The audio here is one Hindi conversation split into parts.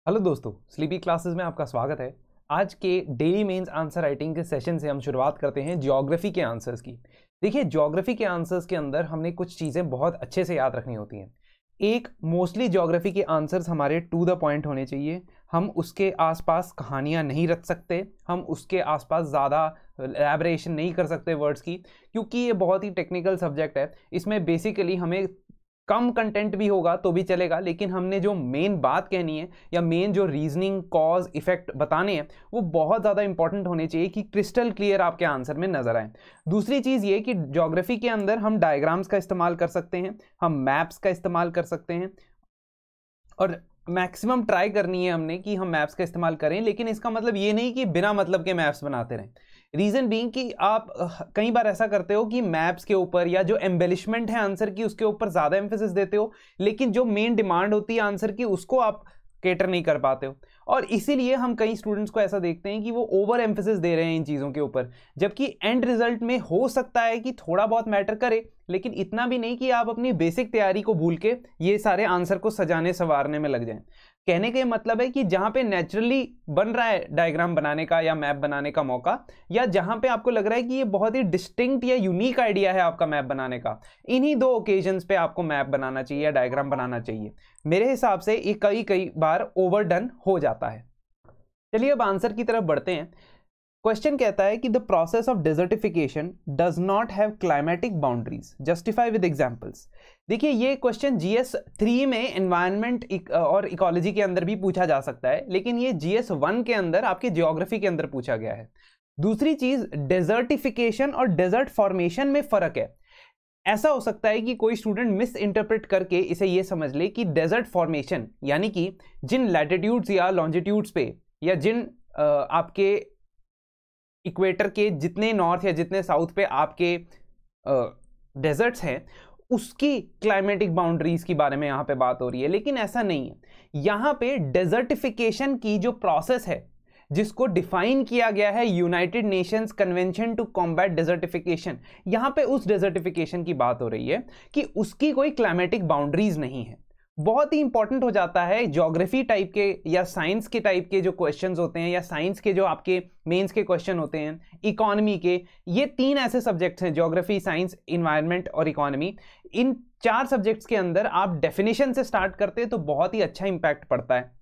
हेलो दोस्तों, स्लीपी क्लासेस में आपका स्वागत है। आज के डेली मेंस आंसर राइटिंग के सेशन से हम शुरुआत करते हैं ज्योग्राफी के आंसर्स की। देखिए, ज्योग्राफी के आंसर्स के अंदर हमने कुछ चीज़ें बहुत अच्छे से याद रखनी होती हैं। एक, मोस्टली ज्योग्राफी के आंसर्स हमारे टू द पॉइंट होने चाहिए। हम उसके आसपास कहानियाँ नहीं रख सकते, हम उसके आसपास ज़्यादा एलैबोरेशन नहीं कर सकते वर्ड्स की, क्योंकि ये बहुत ही टेक्निकल सब्जेक्ट है। इसमें बेसिकली हमें कम कंटेंट भी होगा तो भी चलेगा, लेकिन हमने जो मेन बात कहनी है या मेन जो रीजनिंग कॉज इफेक्ट बताने हैं वो बहुत ज़्यादा इंपॉर्टेंट होने चाहिए कि क्रिस्टल क्लियर आपके आंसर में नजर आए। दूसरी चीज़ ये कि ज्योग्राफी के अंदर हम डायग्राम्स का इस्तेमाल कर सकते हैं, हम मैप्स का इस्तेमाल कर सकते हैं, और मैक्सिमम ट्राई करनी है हमने कि हम मैप्स का इस्तेमाल करें, लेकिन इसका मतलब ये नहीं कि बिना मतलब के मैप्स बनाते रहें। रीजन बीइंग कि आप कई बार ऐसा करते हो कि मैप्स के ऊपर या जो एम्बेलिशमेंट है आंसर की उसके ऊपर ज्यादा एम्फेसिस देते हो, लेकिन जो मेन डिमांड होती है आंसर की उसको आप केटर नहीं कर पाते हो। और इसीलिए हम कई स्टूडेंट्स को ऐसा देखते हैं कि वो ओवर एम्फेसिस दे रहे हैं इन चीज़ों के ऊपर, जबकि एंड रिजल्ट में हो सकता है कि थोड़ा बहुत मैटर करे, लेकिन इतना भी नहीं कि आप अपनी बेसिक तैयारी को भूल के ये सारे आंसर को सजाने संवारने में लग जाएं। कहने का ये मतलब है कि जहां पे नेचुरली बन रहा है डायग्राम बनाने का या मैप बनाने का मौका, या जहां पे आपको लग रहा है कि ये बहुत ही डिस्टिंक्ट या यूनिक आइडिया है आपका मैप बनाने का, इन्हीं दो ओकेजन्स पे आपको मैप बनाना चाहिए या डायग्राम बनाना चाहिए। मेरे हिसाब से ये कई कई बार ओवरडन हो जाता है। चलिए अब आंसर की तरफ बढ़ते हैं। क्वेश्चन कहता है कि the process of desertification does not have climatic boundaries, justify with examples. देखिए, ये क्वेश्चन जीएस 3 में एनवायरनमेंट और इकोलॉजी के अंदर भी पूछा जा सकता है, लेकिन ये जीएस 1 के अंदर आपके ज्योग्राफी के अंदर पूछा गया है। दूसरी चीज, डेजर्टिफिकेशन और डेजर्ट फॉर्मेशन में फर्क है। ऐसा हो सकता है कि कोई स्टूडेंट मिस इंटरप्रेट करके इसे ये समझ ले कि डेजर्ट फॉर्मेशन यानी कि जिन लैटिट्यूड्स या लॉन्जिट्यूड्स पे या जिन आपके इक्वेटर के जितने नॉर्थ या जितने साउथ पे आपके डेजर्ट्स हैं उसकी क्लाइमेटिक बाउंड्रीज के बारे में यहाँ पे बात हो रही है, लेकिन ऐसा नहीं है। यहाँ पे डेजर्टिफिकेशन की जो प्रोसेस है जिसको डिफाइन किया गया है United Nations Convention to Combat Desertification, यहाँ पे उस डेजर्टिफिकेशन की बात हो रही है कि उसकी कोई क्लाइमेटिक बाउंड्रीज नहीं है। बहुत ही इंपॉर्टेंट हो जाता है ज्योग्राफी टाइप के या साइंस के टाइप के जो क्वेश्चंस होते हैं, या साइंस के जो आपके मेंस के क्वेश्चन होते हैं, इकोनॉमी के, ये तीन ऐसे सब्जेक्ट्स हैं, ज्योग्राफी, साइंस, इन्वायरमेंट और इकोनॉमी। इन चार सब्जेक्ट्स के अंदर आप डेफिनेशन से स्टार्ट करते हैं तो बहुत ही अच्छा इंपैक्ट पड़ता है,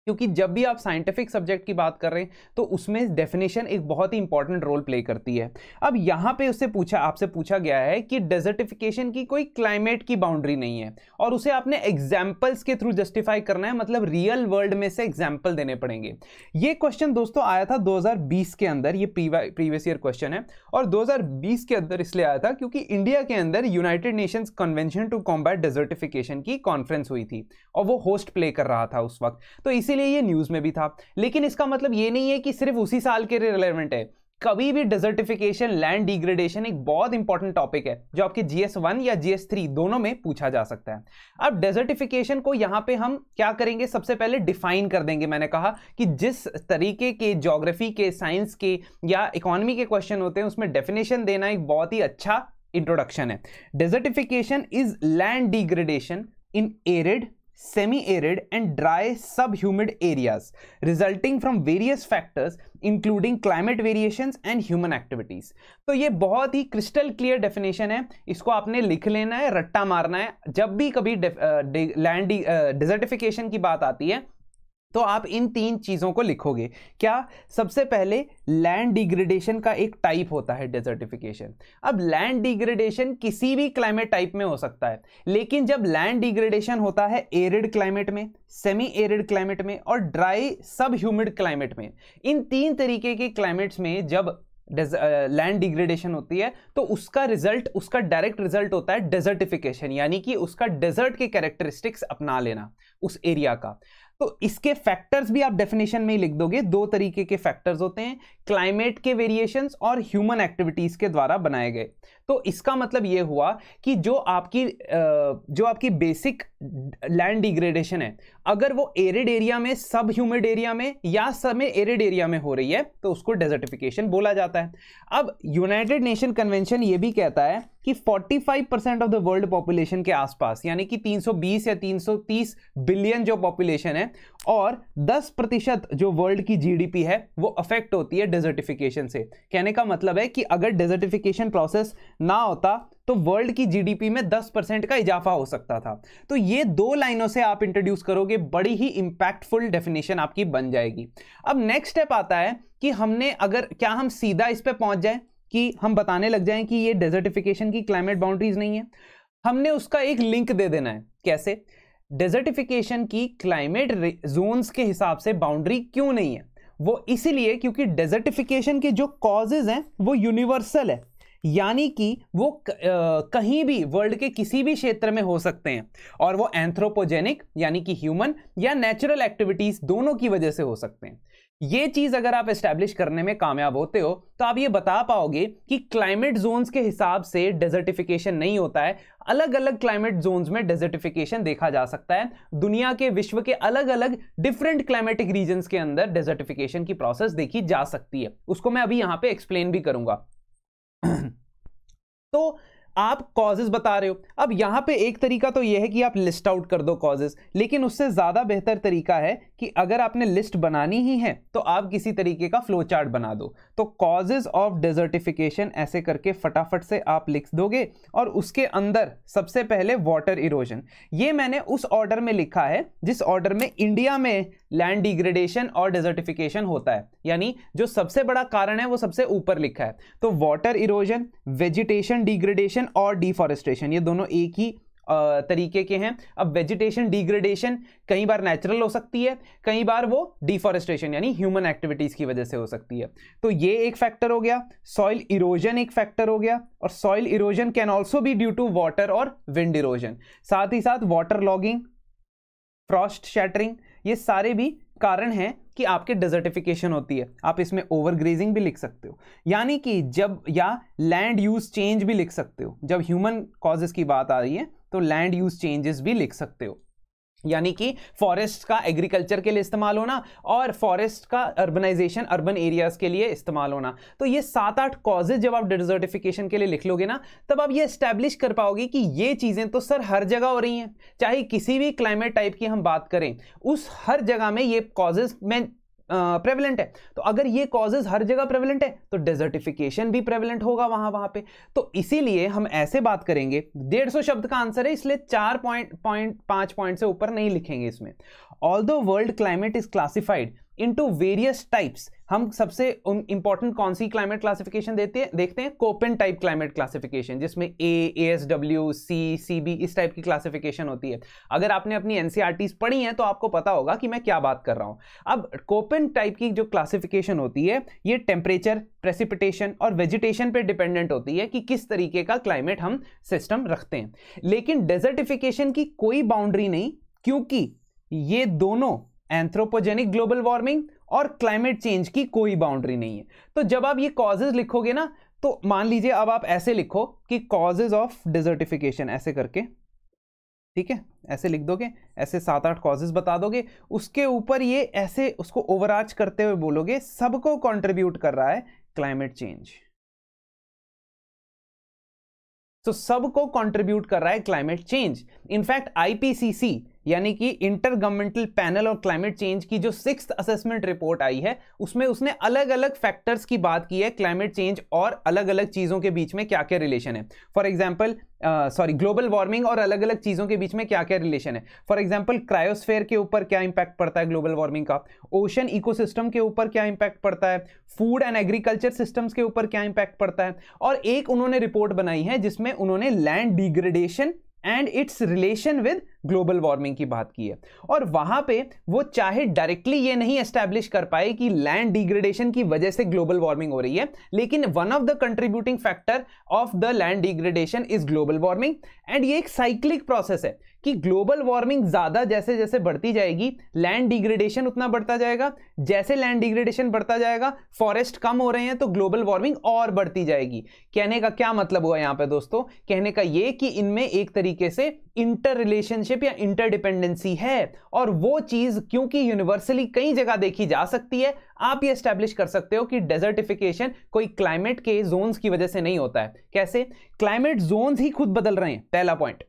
क्योंकि जब भी आप साइंटिफिक सब्जेक्ट की बात कर रहे हैं तो उसमें डेफिनेशन एक बहुत ही इंपॉर्टेंट रोल प्ले करती है। अब यहाँ पे आपसे पूछा गया है कि डेजर्टिफिकेशन की कोई क्लाइमेट की बाउंड्री नहीं है और उसे आपने एग्जाम्पल्स के थ्रू जस्टिफाई करना है, मतलब रियल वर्ल्ड में से एग्जाम्पल देने पड़ेंगे। ये क्वेश्चन दोस्तों आया था 2020 के अंदर, ये प्रीवियस ईयर क्वेश्चन है, और 2020 के अंदर इसलिए आया था क्योंकि इंडिया के अंदर United Nations Convention to Combat Desertification की कॉन्फ्रेंस हुई थी और वो होस्ट प्ले कर रहा था उस वक्त, तो इसीलिए ये न्यूज में भी था। लेकिन इसका मतलब ये नहीं है कि सिर्फ उसी साल के रिलेवेंट है। कभी भी डेजर्टिफिकेशन, लैंड डिग्रेडेशन एक बहुत इंपॉर्टेंट टॉपिक है जो आपके जीएस 1 या जीएस 3 दोनों में पूछा जा सकता है। अब डेजर्टिफिकेशन को यहां पे हम क्या करेंगे, सबसे पहले डिफाइन कर देंगे। मैंने कहा कि जिस तरीके के ज्योग्राफी के, साइंस के या इकोनॉमी के क्वेश्चन होते हैं उसमें डेफिनेशन देना एक बहुत ही अच्छा इंट्रोडक्शन है। Desertification is land degradation in arid, semi-arid and dry subhumid areas resulting from various factors including climate variations and human activities। तो ये बहुत ही क्रिस्टल क्लियर डेफिनेशन है, इसको आपने लिख लेना है, रट्टा मारना है। जब भी कभी लैंड डेजर्टिफिकेशन की बात आती है तो आप इन तीन चीजों को लिखोगे। क्या? सबसे पहले लैंड डिग्रेडेशन का एक टाइप होता है डेजर्टिफिकेशन। अब लैंड डिग्रेडेशन किसी भी क्लाइमेट टाइप में हो सकता है, लेकिन जब लैंड डिग्रेडेशन होता है एरिड क्लाइमेट में, सेमी एरिड क्लाइमेट में और ड्राई सब ह्यूमिड क्लाइमेट में, इन तीन तरीके के क्लाइमेट्स में जब लैंड डिग्रेडेशन होती है तो उसका डायरेक्ट रिजल्ट होता है डेजर्टिफिकेशन, यानी कि उसका डेजर्ट के कैरेक्टरिस्टिक्स अपना लेना उस एरिया का। तो इसके फैक्टर्स भी आप डेफिनेशन में ही लिख दोगे। दो तरीके के फैक्टर्स होते हैं, क्लाइमेट के वेरिएशंस और ह्यूमन एक्टिविटीज के द्वारा बनाए गए। तो इसका मतलब यह हुआ कि जो आपकी बेसिक लैंड डिग्रेडेशन है, अगर वो एरिड एरिया में, सब ह्यूमिड एरिया में या सब में एरिड एरिया में हो रही है तो उसको डेजर्टिफिकेशन बोला जाता है। अब यूनाइटेड नेशन कन्वेंशन ये भी कहता है कि 45% ऑफ द वर्ल्ड पॉपुलेशन के आसपास, यानी कि 320 या 330 बिलियन जो पॉपुलेशन है और 10% जो वर्ल्ड की जीडीपी है वो अफेक्ट होती है डेजर्टिफिकेशन से। कहने का मतलब है कि अगर डेजर्टिफिकेशन प्रोसेस ना होता तो वर्ल्ड की जीडीपी में 10% का इजाफा हो सकता था। तो ये 2 लाइनों से आप इंट्रोड्यूस करोगे, बड़ी ही इंपैक्टफुल डेफिनेशन आपकी बन जाएगी। अब नेक्स्ट स्टेप आता है कि हमने अगर, क्या हम सीधा इस पे पहुंच जाए कि हम बताने लग जाएं कि ये डेजर्टिफिकेशन की क्लाइमेट बाउंड्रीज नहीं है? हमने उसका एक लिंक दे देना है। कैसे? डेजर्टिफिकेशन की क्लाइमेट जोन्स के हिसाब से बाउंड्री क्यों नहीं है? वो इसीलिए क्योंकि डेजर्टिफिकेशन के जो कॉजेज हैं वो यूनिवर्सल है, यानी कि वो कहीं भी वर्ल्ड के किसी भी क्षेत्र में हो सकते हैं और वो एंथ्रोपोजेनिक यानी कि ह्यूमन या नेचुरल एक्टिविटीज दोनों की वजह से हो सकते हैं। ये चीज अगर आप एस्टैब्लिश करने में कामयाब होते हो तो आप ये बता पाओगे कि क्लाइमेट जोन्स के हिसाब से डेजर्टिफिकेशन नहीं होता है। अलग अलग क्लाइमेट जोन्स में डेजर्टिफिकेशन देखा जा सकता है। दुनिया के, विश्व के अलग अलग डिफरेंट क्लाइमेटिक रीजन्स के अंदर डेजर्टिफिकेशन की प्रोसेस देखी जा सकती है। उसको मैं अभी यहां पे एक्सप्लेन भी करूंगा। तो आप कॉजेज बता रहे हो। अब यहां पे एक तरीका तो यह है कि आप लिस्ट आउट कर दो कॉजेज, लेकिन उससे ज्यादा बेहतर तरीका है कि अगर आपने लिस्ट बनानी ही है तो आप किसी तरीके का फ्लो चार्ट बना दो। तो कॉजेज ऑफ डेजर्टिफिकेशन ऐसे करके फटाफट से आप लिख दोगे और उसके अंदर सबसे पहले वाटर इरोजन। ये मैंने उस ऑर्डर में लिखा है जिस ऑर्डर में इंडिया में लैंड डिग्रेडेशन और डेजर्टिफिकेशन होता है, यानी जो सबसे बड़ा कारण है वो सबसे ऊपर लिखा है। तो वाटर इरोजन, वेजिटेशन डिग्रेडेशन और डिफॉरेस्टेशन, ये दोनों एक ही तरीके के हैं। अब वेजिटेशन डिग्रेडेशन कई बार नेचुरल हो सकती है, कई बार वो डिफॉरेस्टेशन यानी ह्यूमन एक्टिविटीज की वजह से हो सकती है। तो ये एक फैक्टर हो गया। सॉइल इरोजन एक फैक्टर हो गया, और soil erosion can also be due to water और विंड इरोजन। साथ ही साथ वाटर लॉगिंग, फ्रॉस्ट शैटरिंग, ये सारे भी कारण हैं कि आपके डेजर्टिफिकेशन होती है। आप इसमें ओवरग्रेजिंग भी लिख सकते हो, यानी कि जब, या लैंड यूज चेंज भी लिख सकते हो। जब ह्यूमन कॉजेस की बात आ रही है तो लैंड यूज चेंजेस भी लिख सकते हो, यानी कि फॉरेस्ट का एग्रीकल्चर के लिए इस्तेमाल होना और फॉरेस्ट का अर्बनाइजेशन, अर्बन एरियाज के लिए इस्तेमाल होना। तो ये 7-8 कॉजेज जब आप डेजर्टिफिकेशन के लिए लिख लोगे ना, तब आप ये एस्टैब्लिश कर पाओगे कि ये चीजें तो सर हर जगह हो रही हैं। चाहे किसी भी क्लाइमेट टाइप की हम बात करें, उस हर जगह में ये कॉजेज में प्रेवलेंट है। तो अगर ये कॉजेज हर जगह प्रेवलेंट है तो डेजर्टिफिकेशन भी प्रेवलेंट होगा वहां पे। तो इसीलिए हम ऐसे बात करेंगे। 150 शब्द का आंसर है, इसलिए 5 पॉइंट से ऊपर नहीं लिखेंगे इसमें। Although world climate is classified into various types. हम सबसे इंपॉर्टेंट कौन सी क्लाइमेट क्लासिफिकेशन देखते हैं? कोपेन टाइप क्लाइमेट क्लासिफिकेशन, जिसमें ASW, CB इस टाइप की क्लासिफिकेशन होती है। अगर आपने अपनी NCERTs पढ़ी हैं तो आपको पता होगा कि मैं क्या बात कर रहा हूं। अब कोपेन टाइप की जो क्लासिफिकेशन होती है ये टेम्परेचर, प्रेसिपिटेशन और वेजिटेशन पे डिपेंडेंट होती है कि किस तरीके का क्लाइमेट हम सिस्टम रखते हैं। लेकिन डेजर्टिफिकेशन की कोई बाउंड्री नहीं, क्योंकि ये दोनों, एंथ्रोपोजेनिक ग्लोबल वार्मिंग और क्लाइमेट चेंज की कोई बाउंड्री नहीं है। तो जब आप ये कॉजेज लिखोगे ना, तो मान लीजिए अब आप ऐसे लिखो कि कॉजेज ऑफ डेजर्टिफिकेशन, ऐसे करके, ठीक है, ऐसे लिख दोगे, ऐसे 7-8 कॉजेज बता दोगे। उसके ऊपर ये ऐसे उसको ओवरआर्च करते हुए बोलोगे सबको कंट्रीब्यूट कर रहा है क्लाइमेट चेंज। तो सबको कंट्रीब्यूट कर रहा है क्लाइमेट चेंज। इनफैक्ट IPCC यानी कि inter governmental panel on climate change की जो 6th असेसमेंट रिपोर्ट आई है, उसमें उसने अलग अलग फैक्टर्स की बात की है क्लाइमेट चेंज और अलग अलग चीजों के बीच में क्या क्या रिलेशन है। फॉर एग्जांपल ग्लोबल वार्मिंग और अलग अलग चीजों के बीच में क्या क्या रिलेशन है। फॉर एग्जांपल क्रायोस्फेयर के ऊपर क्या इंपैक्ट पड़ता है ग्लोबल वार्मिंग का, ओशन इकोसिस्टम के ऊपर क्या इंपैक्ट पड़ता है, फूड एंड एग्रीकल्चर सिस्टम्स के ऊपर क्या इंपैक्ट पड़ता है। और एक उन्होंने रिपोर्ट बनाई है जिसमें उन्होंने land degradation and it's relation with global warming की बात की है। और वहां पे वो चाहे डायरेक्टली ये नहीं एस्टैब्लिश कर पाए कि लैंड डिग्रेडेशन की वजह से ग्लोबल वार्मिंग हो रही है, लेकिन one of the contributing factor of the land degradation is global warming. And ये एक साइक्लिक प्रोसेस है कि ग्लोबल वार्मिंग ज्यादा जैसे जैसे बढ़ती जाएगी, लैंड डिग्रेडेशन उतना बढ़ता जाएगा। जैसे लैंड डिग्रेडेशन बढ़ता जाएगा, फॉरेस्ट कम हो रहे हैं तो ग्लोबल वार्मिंग और बढ़ती जाएगी। कहने का क्या मतलब हुआ यहां पे दोस्तों? कहने का ये कि इनमें एक तरीके से इंटर रिलेशनशिप या इंटरडिपेंडेंसी है, और वो चीज क्योंकि यूनिवर्सली कई जगह देखी जा सकती है, आप ये एस्टैब्लिश कर सकते हो कि डेजर्टिफिकेशन कोई क्लाइमेट के जोन्स की वजह से नहीं होता है। कैसे? क्लाइमेट जोन्स ही खुद बदल रहे हैं। पहला पॉइंट,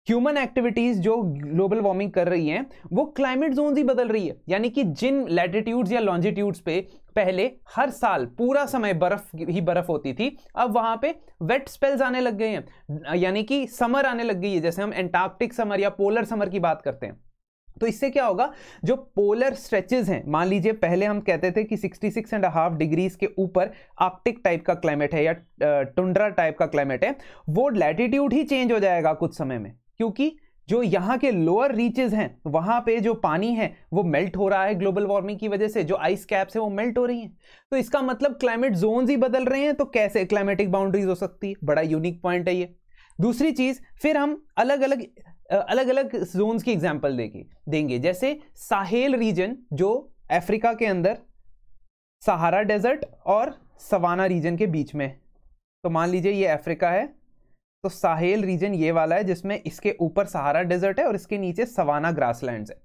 ह्यूमन एक्टिविटीज जो ग्लोबल वार्मिंग कर रही हैं वो क्लाइमेट जोन ही बदल रही है। यानी कि जिन लैटिट्यूड्स या लॉन्जिट्यूड्स पे पहले हर साल पूरा समय बर्फ ही बर्फ होती थी, अब वहां पे वेट स्पेल्स आने लग गए हैं, यानी कि समर आने लग गई है। जैसे हम एंटार्क्टिक समर या पोलर समर की बात करते हैं, तो इससे क्या होगा, जो पोलर स्ट्रेचेस हैं, मान लीजिए पहले हम कहते थे कि 66.5 डिग्रीज के ऊपर आर्कटिक टाइप का क्लाइमेट है या टुंड्रा टाइप का क्लाइमेट है, वो लैटिट्यूड ही चेंज हो जाएगा कुछ समय में, क्योंकि जो यहाँ के लोअर रीचेस हैं वहां पे जो पानी है वो मेल्ट हो रहा है ग्लोबल वार्मिंग की वजह से, जो आइस कैप्स है वो मेल्ट हो रही हैं। तो इसका मतलब क्लाइमेट जोन्स ही बदल रहे हैं, तो कैसे क्लाइमेटिक बाउंड्रीज हो सकती है? बड़ा यूनिक पॉइंट है ये। दूसरी चीज, फिर हम अलग अलग जोन्स की एग्जांपल देंगे। जैसे साहेल रीजन जो अफ्रीका के अंदर सहारा डेजर्ट और सवाना रीजन के बीच में, तो मान लीजिए ये अफ्रीका है, तो साहेल रीजन ये वाला है जिसमें इसके ऊपर सहारा डेजर्ट है और इसके नीचे सवाना ग्रासलैंड्स है।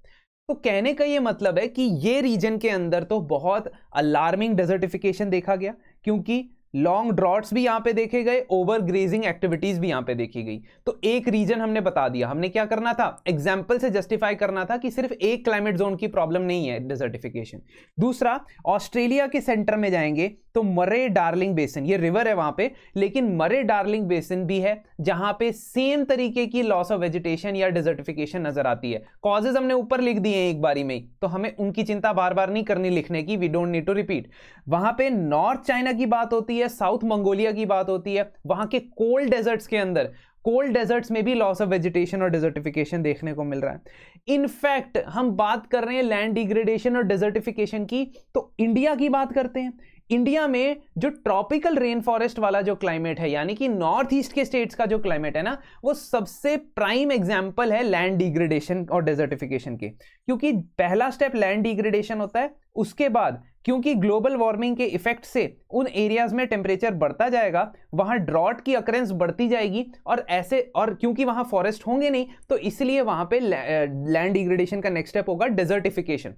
तो कहने का ये मतलब है कि ये रीजन के अंदर तो बहुत अलार्मिंग डेजर्टिफिकेशन देखा गया, क्योंकि लॉन्ग ड्रॉट्स भी यहां पे देखे गए, ओवर ग्रेजिंग एक्टिविटीज भी यहां पे देखी गई। तो एक रीजन हमने बता दिया। हमने क्या करना था? एग्जाम्पल से जस्टिफाई करना था कि सिर्फ एक क्लाइमेट जोन की प्रॉब्लम नहीं है डेजर्टिफिकेशन। दूसरा, ऑस्ट्रेलिया के सेंटर में जाएंगे तो मरे डार्लिंग बेसिन, ये रिवर है वहां पे, लेकिन मरे डार्लिंग बेसिन भी है जहां पे सेम तरीके की लॉस ऑफ वेजिटेशन या डेजर्टिफिकेशन नजर आती है। कॉजेज हमने ऊपर लिख दिए हैं एक बारी में ही, तो हमें उनकी चिंता बार बार नहीं करनी लिखने की, we don't need to repeat. वहां पे नॉर्थ चाइना की बात होती है, साउथ मंगोलिया की बात होती है, वहां के कोल्ड डेजर्ट्स के अंदर, कोल्ड डेजर्ट्स में भी लॉस ऑफ वेजिटेशन और डेजर्टिफिकेशन देखने को मिल रहा है। इनफैक्ट हम बात कर रहे हैं लैंड डिग्रेडेशन और डेजर्टिफिकेशन की, तो इंडिया की बात करते हैं। इंडिया में जो ट्रॉपिकल रेन फॉरेस्ट वाला जो क्लाइमेट है, यानी कि नॉर्थ ईस्ट के स्टेट्स का जो क्लाइमेट है ना, वो सबसे प्राइम एग्जांपल है लैंड डिग्रेडेशन और डेजर्टिफिकेशन के। क्योंकि पहला स्टेप लैंड डिग्रेडेशन होता है, उसके बाद क्योंकि ग्लोबल वार्मिंग के इफेक्ट से उन एरियाज में टेम्परेचर बढ़ता जाएगा, वहां ड्रॉट की अकरेंस बढ़ती जाएगी, और क्योंकि वहां फॉरेस्ट होंगे नहीं, तो इसलिए वहां पे लैंड डिग्रेडेशन का नेक्स्ट स्टेप होगा डेजर्टिफिकेशन।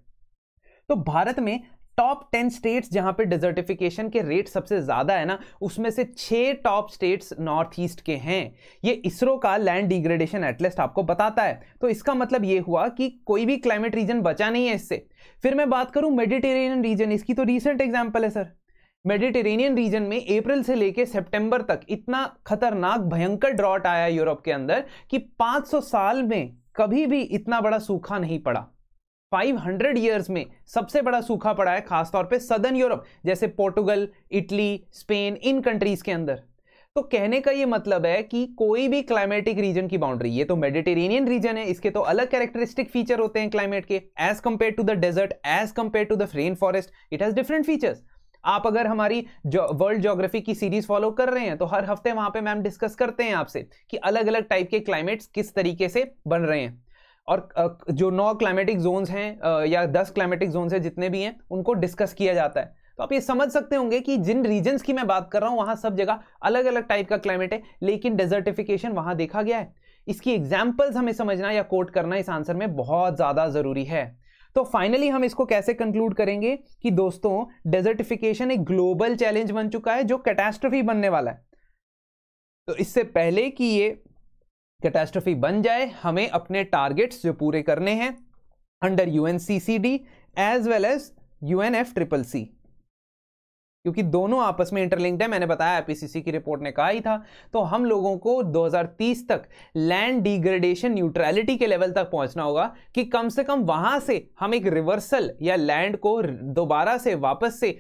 तो भारत में टॉप 10 स्टेट्स जहां पे डेजर्टिफिकेशन के रेट सबसे ज्यादा है ना, उसमें से 6 टॉप स्टेट्स नॉर्थ ईस्ट के हैं। ये इसरो का लैंड डिग्रेडेशन एटलस आपको बताता है। तो इसका मतलब ये हुआ कि कोई भी क्लाइमेट रीजन बचा नहीं है इससे। फिर मैं बात करूं मेडिटेरेनियन रीजन, इसकी तो रीसेंट एग्जांपल है सर। मेडिटेरेनियन रीजन में अप्रैल से लेकर सितंबर तक इतना खतरनाक भयंकर ड्रॉट आया यूरोप के अंदर कि 500 साल में कभी भी इतना बड़ा सूखा नहीं पड़ा। 500 ईयर्स में सबसे बड़ा सूखा पड़ा है, खासतौर पे सदर्न यूरोप जैसे पोर्टुगल, इटली, स्पेन, इन कंट्रीज के अंदर। तो कहने का ये मतलब है कि कोई भी क्लाइमेटिक रीजन की बाउंड्री, ये तो मेडिटेरेनियन रीजन है, इसके तो अलग कैरेक्टरिस्टिक फीचर होते हैं क्लाइमेट के, as compare to the desert, as compare to the rain forest, it has different features. आप अगर हमारी वर्ल्ड ज्योग्राफी की सीरीज फॉलो कर रहे हैं तो हर हफ्ते वहां पे मैम डिस्कस करते हैं आपसे कि अलग अलग टाइप के क्लाइमेट्स किस तरीके से बन रहे हैं, और जो 9 क्लाइमेटिक जोन्स हैं या 10 क्लाइमेटिक जोन्स हैं जितने भी हैं, उनको डिस्कस किया जाता है। तो आप ये समझ सकते होंगे कि जिन रीजन्स की मैं बात कर रहा हूं वहां सब जगह अलग अलग टाइप का क्लाइमेट है, लेकिन डेजर्टिफिकेशन वहां देखा गया है। इसकी एग्जाम्पल्स हमें समझना या कोट करना इस आंसर में बहुत ज्यादा जरूरी है। तो फाइनली हम इसको कैसे कंक्लूड करेंगे कि दोस्तों डेजर्टिफिकेशन एक ग्लोबल चैलेंज बन चुका है जो कैटास्ट्रोफी बनने वाला है। तो इससे पहले कि ये कैटास्ट्रोफी बन जाए, हमें अपने टारगेट्स जो पूरे करने हैं under UNCCD as well as UNFCCC, क्योंकि दोनों आपस में इंटरलिंक्ड है, मैंने बताया IPCC की रिपोर्ट ने कहा ही था। तो हम लोगों को 2030 तक लैंड डिग्रेडेशन न्यूट्रलिटी के लेवल तक पहुंचना होगा कि कम से कम वहां से हम एक रिवर्सल या लैंड को दोबारा से वापस से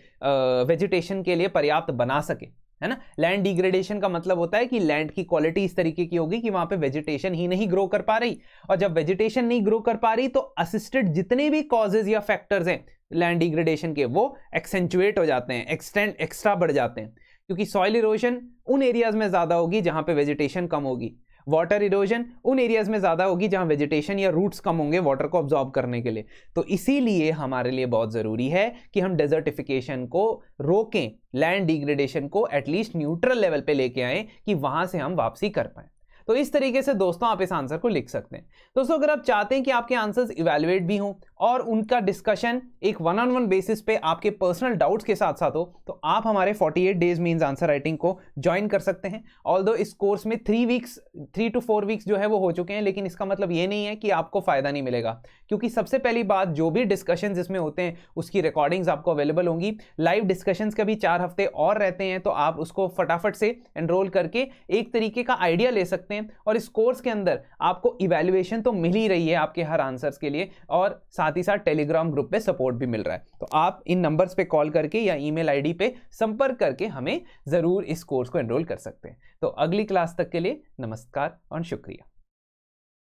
वेजिटेशन के लिए पर्याप्त बना सके, है ना। लैंड डिग्रेडेशन का मतलब होता है कि लैंड की क्वालिटी इस तरीके की होगी कि वहां पे वेजिटेशन ही नहीं ग्रो कर पा रही, और जब वेजिटेशन नहीं ग्रो कर पा रही तो असिस्टेड जितने भी कॉजेज या फैक्टर्स हैं लैंड डिग्रेडेशन के, वो एक्सेंचुएट हो जाते हैं, एक्स्ट्रा बढ़ जाते हैं, क्योंकि सॉइल इरोजन उन एरियाज में ज्यादा होगी जहां पे वेजिटेशन कम होगी, वाटर इरोजन उन एरियाज में ज़्यादा होगी जहां वेजिटेशन या रूट्स कम होंगे वाटर को ऑब्जॉर्ब करने के लिए। तो इसीलिए हमारे लिए बहुत ज़रूरी है कि हम डेजर्टिफिकेशन को रोकें, लैंड डिग्रेडेशन को एटलीस्ट न्यूट्रल लेवल पे लेके आएं कि वहां से हम वापसी कर पाएं। तो इस तरीके से दोस्तों आप इस आंसर को लिख सकते हैं। दोस्तों अगर आप चाहते हैं कि आपके आंसर्स इवैल्यूएट भी हों और उनका डिस्कशन एक वन ऑन वन बेसिस पे आपके पर्सनल डाउट्स के साथ साथ हो, तो आप हमारे 48 डेज मींस आंसर राइटिंग को ज्वाइन कर सकते हैं। ऑल्दो इस कोर्स में 3 to 4 वीक्स जो है वो हो चुके हैं, लेकिन इसका मतलब ये नहीं है कि आपको फायदा नहीं मिलेगा, क्योंकि सबसे पहली बात जो भी डिस्कशंस इसमें होते हैं उसकी रिकॉर्डिंग्स आपको अवेलेबल होंगी। लाइव डिस्कशंस का भी 4 हफ्ते और रहते हैं, तो आप उसको फटाफट से एनरोल करके एक तरीके का आइडिया ले सकते हैं। और इस कोर्स के अंदर आपको इवैल्यूएशन तो मिल ही रही है आपके हर आंसर्स के लिए, और साथ ही साथ टेलीग्राम ग्रुप पे सपोर्ट भी मिल रहा है। तो आप इन नंबर्स पे कॉल करके या ईमेल आईडी पे संपर्क करके हमें जरूर इस कोर्स को एनरोल कर सकते हैं। तो अगली क्लास तक के लिए नमस्कार और शुक्रिया।